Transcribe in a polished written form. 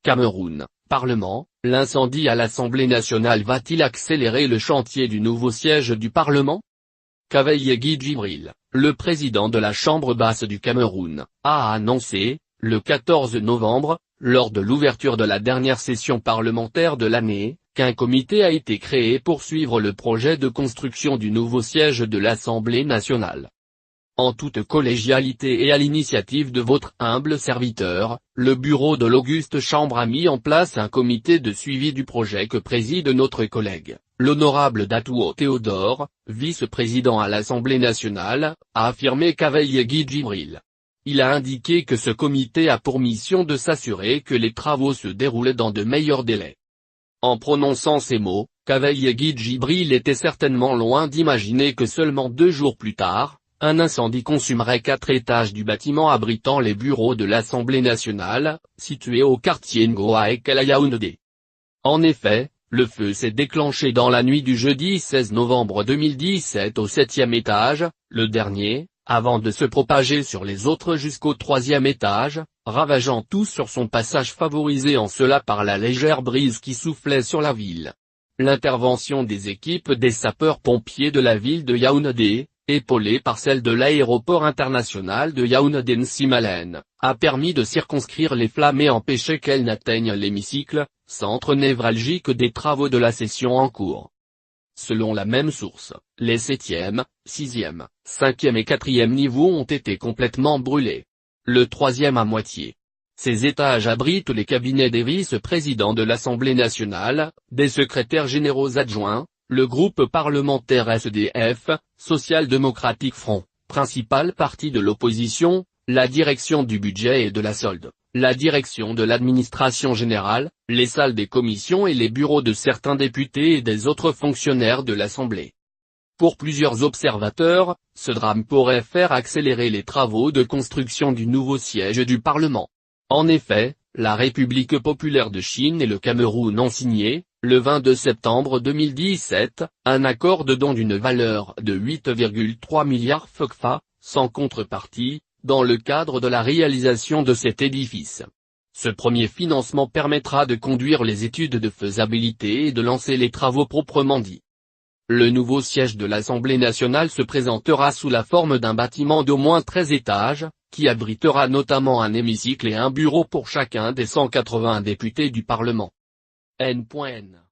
Cameroun, Parlement, l'incendie à l'Assemblée nationale va-t-il accélérer le chantier du nouveau siège du Parlement? Kavaye Djibril, le président de la Chambre basse du Cameroun, a annoncé, le 14 novembre, lors de l'ouverture de la dernière session parlementaire de l'année, qu'un comité a été créé pour suivre le projet de construction du nouveau siège de l'Assemblée nationale. En toute collégialité et à l'initiative de votre humble serviteur, le bureau de l'Auguste Chambre a mis en place un comité de suivi du projet que préside notre collègue, l'honorable Datouo Théodore, vice-président à l'Assemblée nationale, a affirmé Kavaye Djibril. Il a indiqué que ce comité a pour mission de s'assurer que les travaux se déroulent dans de meilleurs délais. En prononçant ces mots, Kavaye Djibril était certainement loin d'imaginer que seulement 2 jours plus tard, un incendie consumerait 4 étages du bâtiment abritant les bureaux de l'Assemblée nationale, situé au quartier Ngoaek à Yaoundé. En effet, le feu s'est déclenché dans la nuit du jeudi 16 novembre 2017 au 7e étage, le dernier, avant de se propager sur les autres jusqu'au 3e étage, ravageant tout sur son passage favorisé en cela par la légère brise qui soufflait sur la ville. L'intervention des équipes des sapeurs-pompiers de la ville de Yaoundé, épaulée par celle de l'aéroport international de Yaoundé-Nsimalen, a permis de circonscrire les flammes et empêcher qu'elles n'atteignent l'hémicycle, centre névralgique des travaux de la session en cours. Selon la même source, les 7e, 6e, 5e et 4e niveaux ont été complètement brûlés. Le 3e à moitié. Ces étages abritent les cabinets des vice-présidents de l'Assemblée nationale, des secrétaires généraux adjoints, le groupe parlementaire SDF, Social-Démocratique Front, principal parti de l'opposition, la direction du budget et de la solde, la direction de l'administration générale, les salles des commissions et les bureaux de certains députés et des autres fonctionnaires de l'Assemblée. Pour plusieurs observateurs, ce drame pourrait faire accélérer les travaux de construction du nouveau siège du Parlement. En effet, la République populaire de Chine et le Cameroun ont signé, le 22 septembre 2017, un accord de don d'une valeur de 8,3 milliards FCFA, sans contrepartie, dans le cadre de la réalisation de cet édifice. Ce premier financement permettra de conduire les études de faisabilité et de lancer les travaux proprement dits. Le nouveau siège de l'Assemblée nationale se présentera sous la forme d'un bâtiment d'au moins 13 étages, qui abritera notamment un hémicycle et un bureau pour chacun des 180 députés du Parlement. N.N.